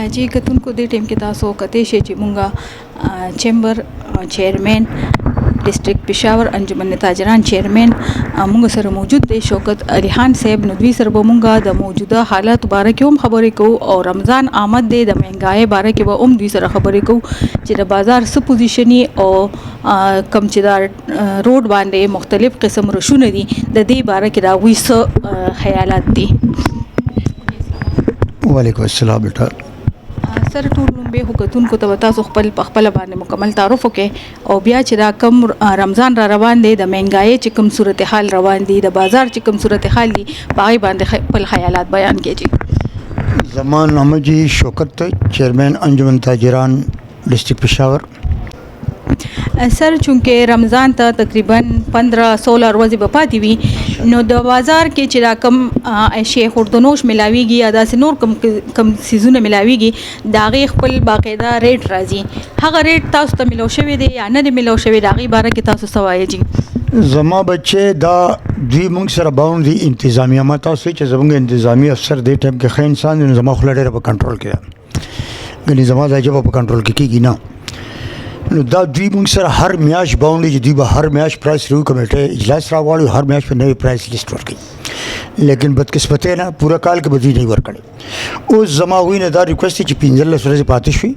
जी कतूनको दे ټیم کې تاسو کته شي چې مونږه چیمبر چیرمن ډیسټریکټ پېښور انجمن تاجران چیرمن مونږ سره موجود دی شوکت ریحان صاحب نو دوی سره مونږه د موجوده حالات باره کې هم خبرې کوو او رمضان آمد دی د مهنګای باره کې به هم دوی سره خبرې کوو چې د بازار څه پوزیشني او کم چې دا روډ باندې مختلف قسم رشونه دي د دې باره کې دا وی څه خیالات دي. وعلیکم السلام بیٹا. سر ټول لومبه حکومتونکو ته تاسو خپل باندې مکمل تعارف وکړي او بیا چې دا کم رمضان را روان دی د مهنګای چې کم صورتحال روان دي د بازار چې کم صورتحال دي پای باندې خپل خیالات بیان کړي. زمان نامه جی شوکت چیرمین انجمن تاجران ڈسٹرکٹ پشاور. سر چونکه رمضان ته تقریبا 15-16 ورځې به پاتې وي نو د بازار کې چې دا کم شی خوردنوش ملاویږي یا داسې نور کم سیزونه ملاویږي دا غي خپل باقاعده ریټ راځي هغه ریټ تاسو ته ملو شوی دی یا نه دی ملو شوی دا غي باره کې تاسو سوایي جی. زما بچه دا دوی مونږ سره باوند دي انتظامیه ما تاسو چې زمونږ انتظامی افسر دی ټیم کې ښه انسان دی زما خو لړ په کنټرول کې غني زما د جواب په کنټرول کې کیږي نه نو دا دوی مونږ سره هر میاش باوندې چې دوی به هر میاش پرایس ریو کمیټه اجلاس راغواړي هر میاش په نوې پرایس لیست ورکړي لیکن بدقسمتۍ نه پوره کال کې به دوی نه ورکړي اوس زما وینه دا ریکوست چې 15 ورځې پاتې شوي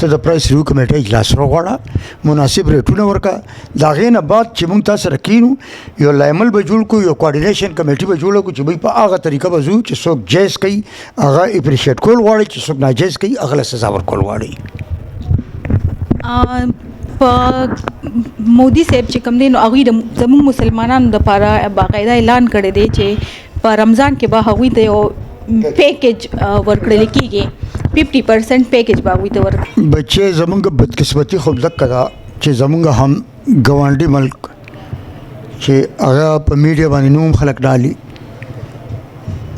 ته د پرایس ریو کمیټه اجلاس راغواړه مناسب ریټونه ورکړه د هغې نه بعد چې مونږ تاسو سره کینو یو لایمل به جوړ کړو یو کوارډینیشن کمیټي به جوړه کړو چې دوی په هغه طریقه به ځو چې څوک جایز کوي هغه اپریشیټ کول غواړي چې څوک ناجایز کوي هغه له سزا ورکول غواړي. په مودي صاحب چې کوم دی نو هغوی د زموږ مسلمانانو دپاره باقاعده اعلان کړی دی چې په رمضان کې به هغوی ته یو پیکیج ورکړل کېږي 50% پیکیج به هغوی ته ورکړي. بچې زمونږ بدقسمتي خو دقه ده چې زمونږ هم ګاونډي ملک چې هغه په میډیا باندې نوم خلک ډالي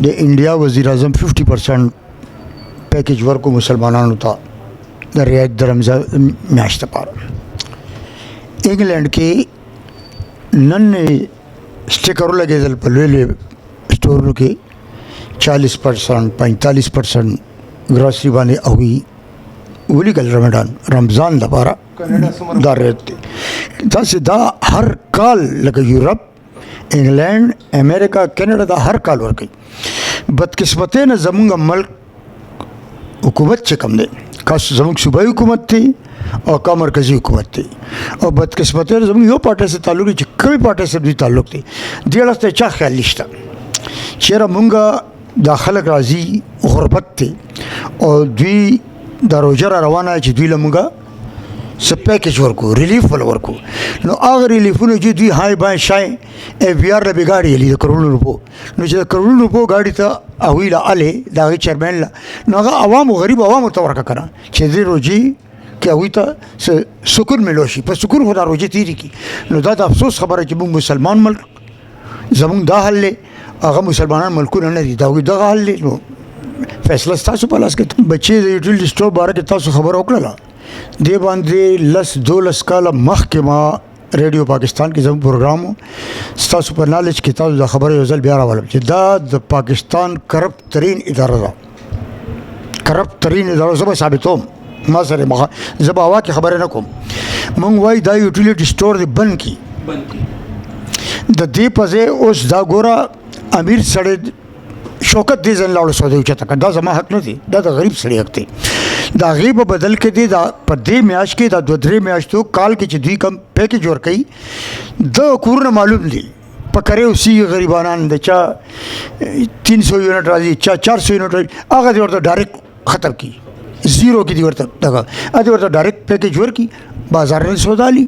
د انډیا وزیر اعظم 50% پیکیج ورکو مسلمانانو ته د رعایت د رمضان میاشت لپاره. انګلینډ کې نن سټیکر لګېدل په لوی سټورونو کې 40% 45% ګراسري باندې هغوی ولیکل رمضان لپاره دا رعایت دی. داسې دا هر کال لکه یورپ انګلینډ امریکا کینیډا دا هر کال ورکوي. بدقسمتۍ نه زمونږ ملک حکومت چې کوم دی کا زموږ صوبایي حکومت دی او کا مرکزی حکومت دی او بدقسمتۍ زموږ یو پارټۍ سره تعلق دی چې کومې پارټۍ سره دوی تعلق دی دې اړه ته چا خیال نشته چېرې مونږ دا خلک راځي غربت دی او دوی دا روژه را روانه چې دوی له مونږه څه پیکیج ورکو ریلیف ول ورکو نو هغه ریلیفونه چې دوی های بای شای اف بی آر له به ګاډي هلي د کروڑونو روپو نو چې د کروڑونو روپو ګاډي ته هغوی له هلې د هغې چیرمین له نو هغه عوامو غریب عوامو ته ورکړه که نه چې دې روجې کې هغوی ته سکون میلو شي په سکون خو دا روجې تېرې کړي نو دا د افسوس خبره چې موږ مسلمان ملک زموږ دا حل دی هغه مسلمانان ملکونه نه دي د هغوی دغه حل دی نو فیصله ستاسو په لاس کې بچې د یوټیلیټي سټور باره کې تاسو خبره وکړله دې باندې 10-12 کاله مخکې ما ریډیو پاکستان کې زموږ پروګرام و ستاسو په نالج کې تاسو دا خبره یو ځل بیا راولم چې دا د پاکستان کرپټ ترین اداره ده کرپټ ترین اداره زه به ثابتوم ما سره زه به هوا کې خبرې نه کوم موږ وایي دا یوټیلیټي سټور دی بند کړي د دې په ځای اوس دا ګوره امیر سړی شوکت دې ځن لاړو سعودي اوچته کړه دا زما حق نه دی دا د غریب سړي حق دی د هغې په بدل کې دی دا په دې میاشت کې دا 2-3 میاشتو کال کې چې دوی کم پیکیج ورکوي د کورونه معلوم دي په کرې اوسېږي غریبانان د چا 300 یونټ راځي چا 400 یونټ راځي هغه دې ورته ډایرکټ ختم کړي زیرو کې دې ورته دغه دې ورته ډایرکټ پیکیج ورکړي بازار نه سودا لي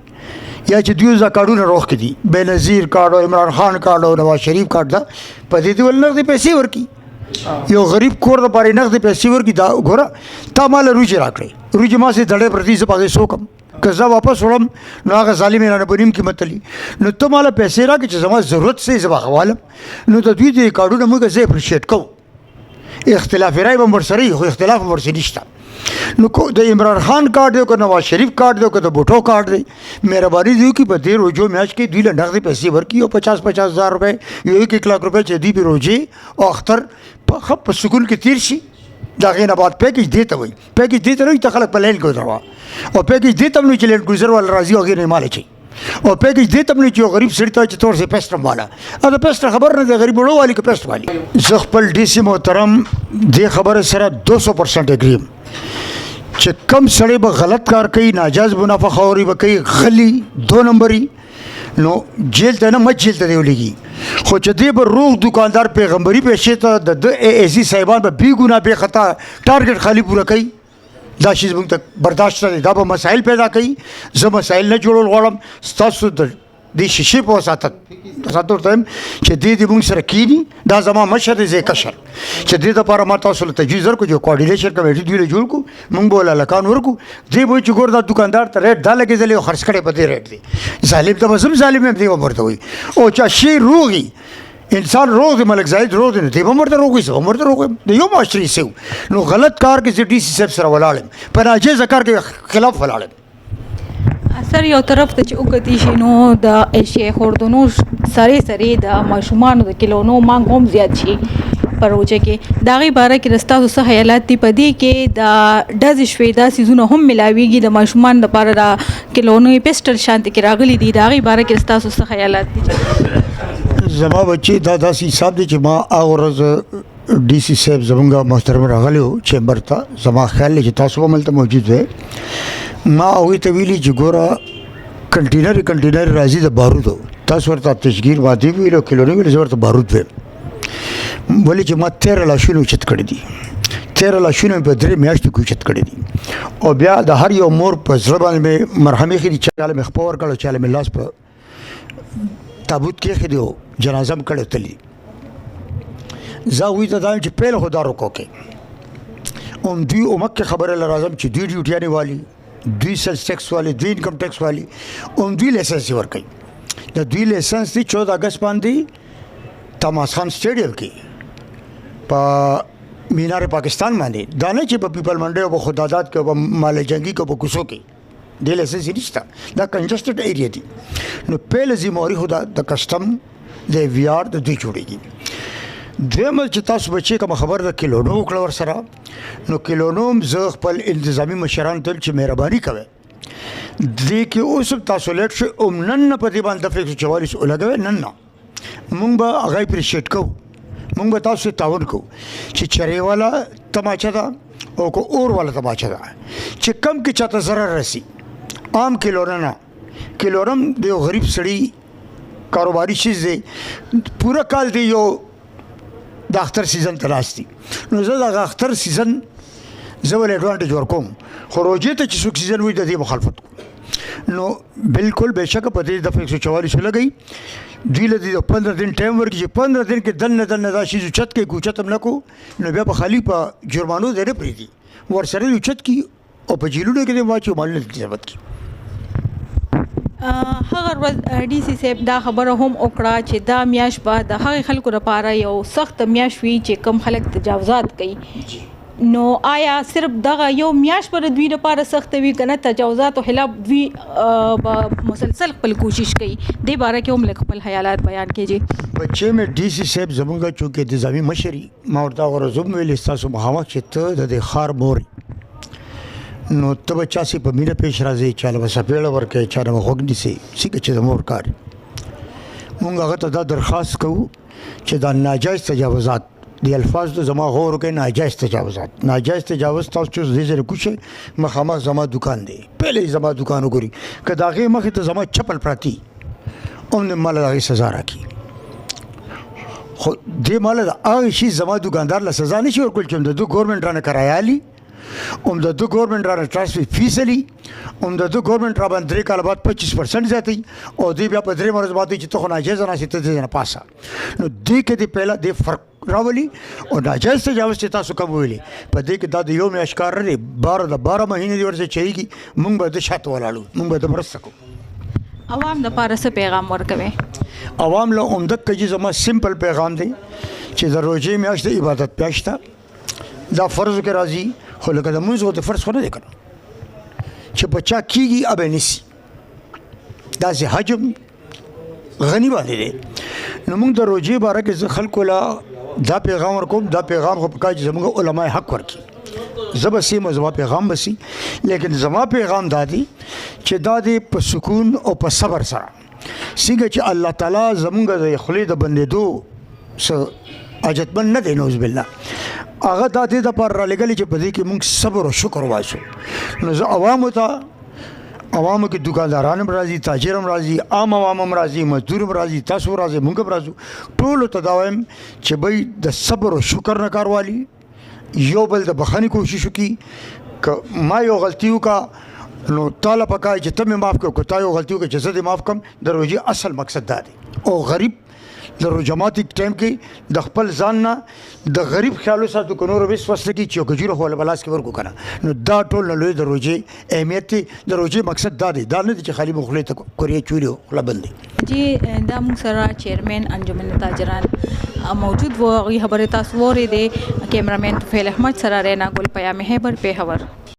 یا چې دوی دا کارډونه روخ کې دي بېنظیر کارډ او عمران خان کارډ او نواز شریف کارډ دا په دې ول نغدې پیسې ورکړي یو غریب کور د پاره نغدې پیسې ورکړي دا ګوره تا مال روجې راکړې روجې ما سې دړې پرتی زه پهغې سوکم که زه واپس وړم نو هغه ظالم یې رانه په نیم قیمت تلي نو ته ماله پیسې راکړې چې زما ضرورت سې زه به اخوالم نو د دوی د کارډونه موږ زه اپریشیټ کوو اختلاف رای به هم ورسره وي خو اختلاف هم ورسې نشته نو د عمران خان کارډ دی که نواز شریف کارډ دی که د بوټو کارډ دی مهرباني دی وکړي په دې روجو میاشت کې دوی له نغدې پیسې ورکړي او 50 هزار روپۍ یو 1 लाख روپۍ چې دوی پې روجې او اختر په سکون کې تیر شي دا غې نه بعد پیکیج دې ته وایي پیکیج دې ته نه وایي ته خلک په لین کې ودروه او پیکیج دې ته هم نه چې لینډ کروزر والا راځي او هغې نه یې مال اچوي او پیکیج دې ته هم نه چې یو غریب سړي ته چې تور سي پیسټ هم والا دا پیسټ خبر نه دی غریب وړو والي که پیسټ والي زه خپل ډي سي محترم دې خبره سره 200% اګریم چې کم سړی به غلط کار کوي ناجایز منافع خوري به کوي غلی 2 نمبري نو جیل ته نه مچ جیل ته دی ولګي خو چې دې به روغ دکاندار پیغمبري پیسې ته د اے سی صاحبان به بې ګناه بې خطا ټارګټ خالي پوره کوي دا شی زموږ ته برداشت نه دی دا به مسایل پیدا کوي زه مسایل نه جوړول غواړم ستاسو د دې شیشې په وساتت ورته وایم چې دې موږ سره کینی دا زما مشر دی زه کشر چې دې دپاره ما تاسو له تجویز ورکړو چې کوارډینیشن کمیټې دوی له جوړ کړو موږ به ول هلکان ورکړو دې به چې ګور دا دکاندار ته ریټ دا لګېدلی او خرڅ کړی په دې ریټ دی ظالم ته به زه هم ظالم یم دې به ورته وایي او چا شی روغي انسان روغ دی ملک زاهد روغ دی نو دی به ورته روغ وي زه به ورته روغ یم د یو معاشرې حصې وو نو غلط کار کې زه ډي سي صاحب سره ولاړ یم په ناجیزه کار کې خلاف ولاړ یم سر یو طرف ته چې وکتی شي نو د ایشیا خوردونو سره د ماشومانو د کلونو مانګ هم زیات شي په روچه کې د هغې باره کې د ستاسو څه خیالات دي په دې کې د ډزې شوې دا څیزونه هم ملاویږي د ماشومانو دپاره د کلونو پیسټل شانتې کې راغلي دي د هغې باره کې د ستاسو څه خیالات دي زما بچې دا داسې حساب دی چې ما هغه ورځ ډي سي صاحب زمونږ محترم راغلی و چیمبر ته زما خیال دی چې تاسو هم هلته موجود وئ ما هغوی ته ویلي چې ګوره کنټینر راځي د بارودو تاسو ورته تشګیر مادي ویل او کلونی ویل زه ورته بارود ویم ولې چې ما 13 لاشونه اوچت کړي دي 13 لاشونه په 3 میاشتو کې اوچت کړي دي او بیا د هر یو مور په زړه باندې مې مرهمې ایښي دي چاله مې خپه ورکړ چاله مې لاس په تابوت کې ایښی دی او جنازه م کړی تللی زه هغوی ته دا یم چې پیل خو دا رکو کې دوی مکې خبره له راځم چې دوی ډیوټیانې والي دوی سیلز ټیکس والی دوی انکم ټیکس والی دوی لایسنس یې ورکوي د دوی لایسنس دی 14 اګست باندې تماس خان سټیډیم کې په مینار پاکستان باندې دا نه چې په پیپل منډی او په خدادات کې او په مال جنګي کې او په کوڅو کې دې لایسنس یې نشته دا کنجسټډ ایریا دی نو پهله ذمہواري خو د کسټم د وی آر د دوی جوړېږي دویمه چې تاسو بچې کومه خبر د کلونو وکړه ورسره نو کلونو هم زه خپل انتظامي مشرانو ته چې مهرباني کوئ دې کې اوس هم تاسو لیټ شئ او نن نه په دې باندې دفعه 144 ولګوئ نن نه مونږ به هغه اپریشیټ کوو مونږ به تاسو ته تعاون کوو چې چرې والا تماچه ده او که اور والا تماچه ده چې کم کې چاته ضرر رسي عام کلونه نه کلونم د یو غریب سړي کاروباري چیز دی پوره کال دی یو د اختر سیزن ته ناست دي نو زه د اختر سیزن زه ولې اډوانټیج ورکوم خو روژې ته چې څوک سیزن وي د دې مخالفت کوم نو بالکل بېشکه په دې دفعه 144 ولګئ دوی له دې 15 دن ټایم ورکړي چې 15 دن کې دننه دا شیز اوچت کوي که اوچت هم نه کوو نو بیا به خالي په جرمانو دی نه پرېږدي ورسره دې اوچت کړي او په جیلونو کې دې واچي او مالونه دې ثبت کړي هغه ورځ ډي سي صاحب دا خبره هم وکړه چې دا میاشت به د هغې خلکو لپاره یو سخت میاشت وي چې کم خلک تجاوزات کوي نو آیا صرف دغه یو میاشت پر دوی لپاره سخت وي که نه تجاوزاتو خلاف دوی به مسلسل خپل کوشش کوي دې باره کې هم لږ خپل خیالات بیان کیږي بچې مې ډي سي صاحب زمونږ چونکې انتظامي مشري ما ورته هغه ورځ هم ویلې ستاسو مخامخ چې ته د دې ښار مور نو ته به چا سي په مینه پیش راځې چا له به څپېړه ورکوې چا نه به غوږ نیسې څنګه چې د مور کار مونږ هغه ته دا درخواست کوو چې دا ناجایز تجاوزات د الفاظ ته زما غور وکړئ ناجایز تجاوزات ناجایز تجاوز تاسو چې دې ځای کوشئ مخامخ زما دکان دی پهله زما دکان وګورئ که د هغې مخې ته زما چپل پراتی هم دې ماله د هغې سزا راکړي خو دې ماله د هغې شي زما دکاندار له سزا نشي ورکول چې هم د ده ګورمنټ رانه کرایه لي هم د ده ګورمنټ رانه ټرانسفر فیس لي هم د ده ګورمنټ را باندې 3 کاله بعد 25% زیاتوي او دوی بیا په 3 ورځ بعد وایي چې ته خو ناجایزه ناستې ته دې نه پاسه نو دې کې دې پهله دې فرق راولي او ناجایز تجاوز چې تاسو کوم ویلي په دې کې دا د یو میاشت کار نه دی 12 مهینې دې ورسې چېږي مونږ به د شاته ولاړو مونږ به د مرسته کوو عوام دپاره څه پیغام ورکوي عوام له عمدک کې زما سمپل پیغام دی چې د روژې میاشت د عبادت میاشت ده دا فرض کې راځي خو لکه د مونځ غوندې فرض خو نه دی که نه چې په چا کېږي ابه نیسي داسې حجم غني باندې دی نو موږ د روژې باره کې زه خلکو له دا پیغام ورکوم دا پیغام خو پکار چې زموږ علماء حق ورکړي زب سیم زما پیغام بسی لیکن زما پیغام دادی چې دا دې په سکون او په صبر سره څنګه چې الله تعالی زمونږ د خولې د بندېدو څه حاجتمند نه دی نعوذ بالله هغه دا دې دپاره رالېږلي چې په دې کې موږ صبر او شکر وباسو نو زه عوامو کې دکانداران هم راځي تاجر هم راځي عام عوام هم راځي مزدور هم راځي تاسو راځي موږ هم راځو ټولو ته دا وایم چې بھئی د صبر او شکر نه کار والي یو بل د بخښنې کوشش وکړي که ما یو غلطي وکړه نو تاله پکار چې ته مې معاف کړه که تا یو غلطي وکړه چې زه دې معاف کړم د روژې اصل مقصد دا دی او غریب د روژه ماتي ټایم کې د خپل ځان نه د غریب خیال وساتو که نور وس وسله کې چې یو کجوره خو په لاس کې ورکو که نه نو دا ټول نه لوی د روژې اهمیت دی د روژې مقصد دا دی دا نه دی چې خالي مو خولې ته کوریې چوري خوله بند دی جی دا موږ سره چیرمین انجمن تاجران موجود و هغوی خبرې تاسو واورېدې کیمرامین طفیل احمد سره رینا ګل پیام خیبر پیښور